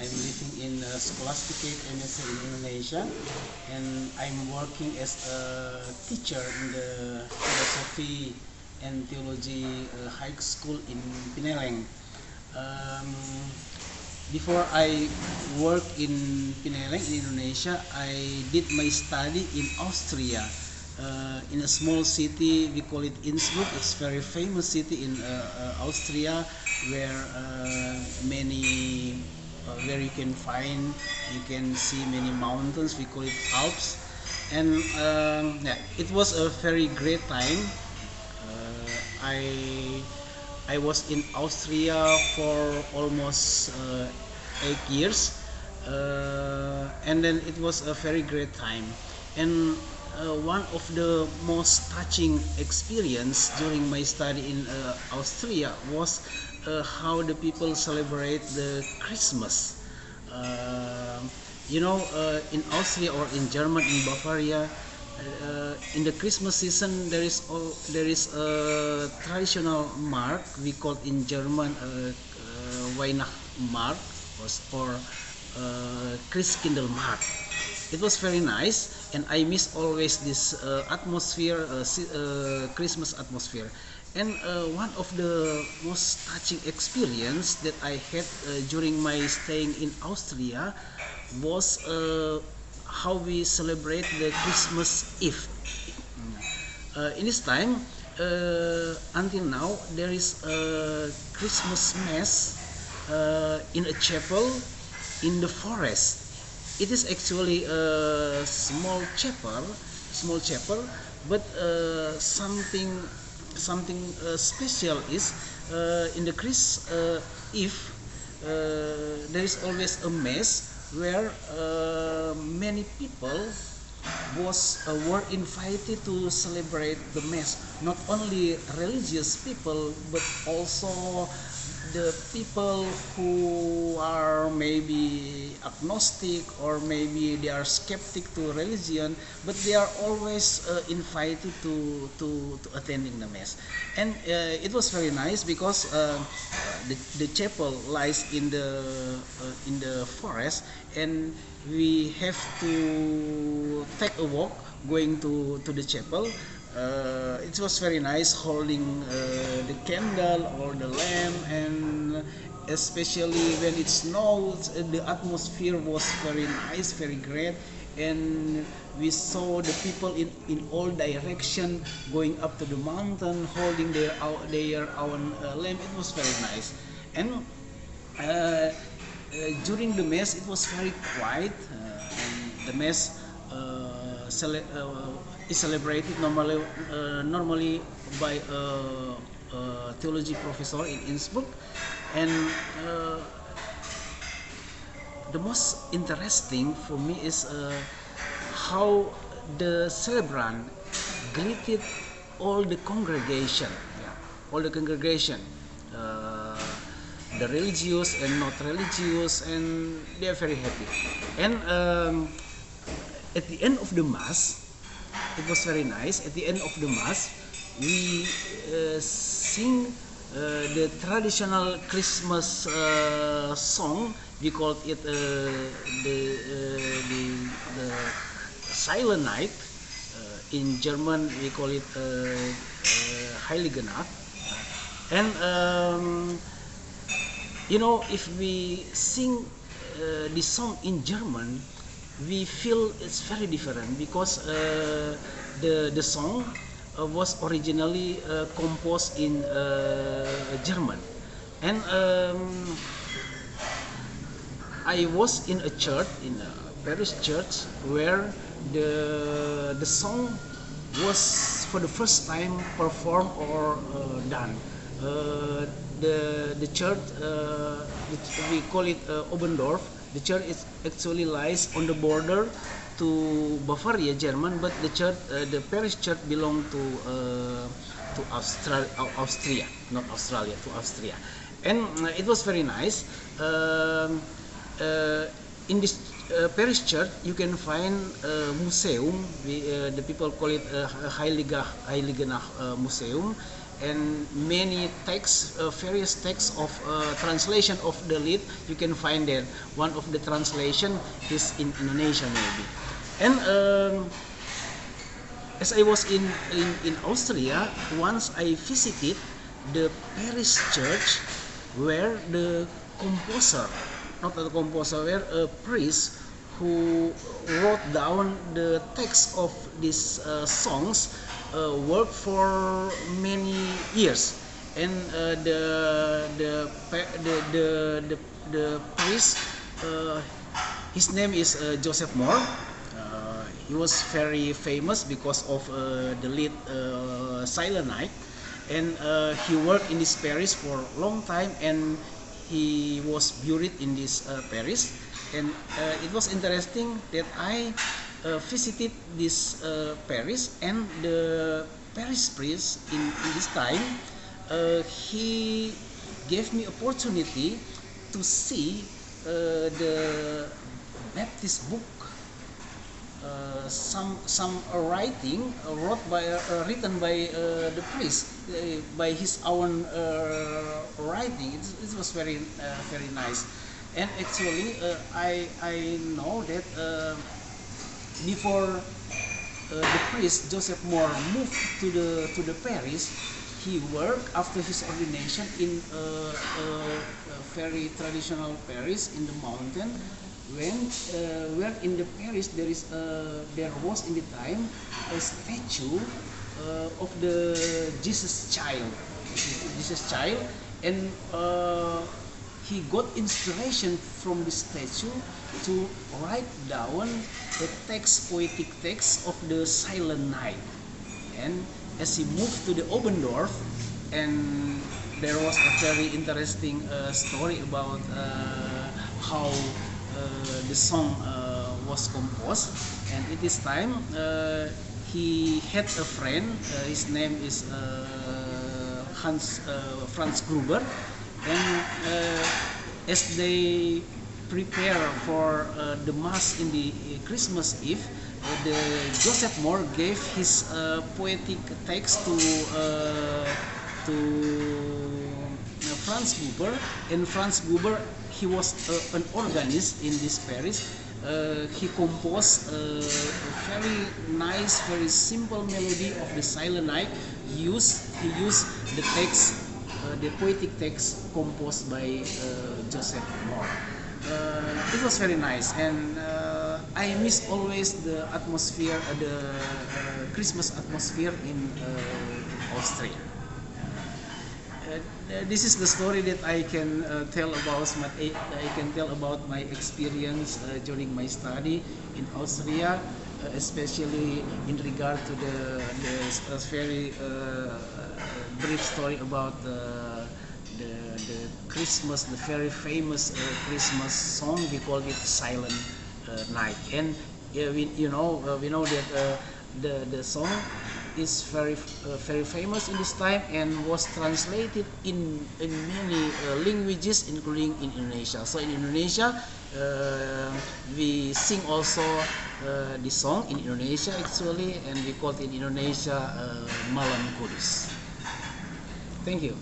I'm living in Scholastic MSc in Indonesia, and I'm working as a teacher in the philosophy and theology high school in Pineleng. Um, Before I work in Pineleng in Indonesia, I did my study in Austria, in a small city. We call it Innsbruck. It's a very famous city in Austria, where where you can see many mountains. We call it Alps, and yeah, it was a very great time. I was in Austria for almost 8 years, and then it was a very great time. And one of the most touching experience during my study in Austria was how the people celebrate the Christmas. Uh, in Austria or in Germany, in Bavaria, in the Christmas season there is a traditional mark we call in German Weihnachtsmarkt or Christkindlmarkt. It was very nice, and I miss always this atmosphere, Christmas atmosphere. And one of the most touching experience that I had during my staying in Austria was how we celebrate the Christmas Eve. In this time, until now, there is a Christmas Mass in a chapel in the forest. It is actually a small chapel, but something special is in the Christmas Eve. There is always a mass where many people were invited to celebrate the mass. Not only religious people, but also the people who are maybe agnostic, or maybe they are skeptic to religion, but they are always invited to attending the mass. And it was very nice because the chapel lies in the forest, and we have to take a walk going to the chapel. It was very nice holding the candle or the lamp, and especially when it snows, the atmosphere was very nice, very great, and we saw the people in all direction going up to the mountain holding their own lamp. It was very nice. And during the mass it was very quiet. And the mass is celebrated normally by a theology professor in Innsbruck, and the most interesting for me is how the celebrant greeted all the congregation, uh, the religious and not religious, and they are very happy. And at the end of the mass, it was very nice. At the end of the mass, we sing the traditional Christmas song. We called it the Silent Night. In German, we call it Heilige Nacht. And if we sing this song in German, we feel it's very different, because the song was originally composed in German. And I was in a church, in a parish church, where the song was for the first time performed or done. The church, we call it Obendorf. The church actually lies on the border to Bavaria, German, but the parish church belonged to Austria, not Australia, to Austria. And it was very nice. In this parish church, you can find a museum. The people call it Heilige Nacht Museum, and many texts, various texts of translation of the lead. You can find there. One of the translation is in Indonesia maybe. And as I was in Austria, once I visited the Paris church where the composer, not the composer, where a priest who wrote down the text of these songs worked for many years, and the priest, his name is Joseph Moore. He was very famous because of the lead Silent Night, and he worked in this Paris for a long time, and he was buried in this Paris. And it was interesting that I visited this Paris, and the Paris priest in this time, he gave me opportunity to see the Baptist book, some writing written by the priest, by his own writing. It was very nice. And actually I know that before the priest Joseph Moore moved to the Paris, he worked after his ordination in a very traditional Paris in the mountain. When where in the Paris there was in the time a statue of the Jesus child, and he got inspiration from the statue to write down the poetic text of the Silent Night. And as he moved to the Obendorf, and there was a very interesting story about how the song was composed. And at this time he had a friend, his name is Franz Gruber, and as they prepare for the Mass in the Christmas Eve, the Joseph Moore gave his poetic text to Franz Gruber, and Franz Gruber, he was an organist in this Paris. He composed a very nice, very simple melody of the Silent Night. He used the text, the poetic text composed by Joseph Moore. It was very nice, and I miss always the atmosphere, the Christmas atmosphere in Austria. This is the story that I can tell about my experience during my study in Austria, especially in regard to the very brief story about the Christmas, the very famous Christmas song. We call it Silent Night, and we know that the song is very famous in this time and was translated in many languages, including in Indonesia. So in Indonesia, we sing also the song in Indonesia actually, and we call it in Indonesia Malam Kudus. Thank you.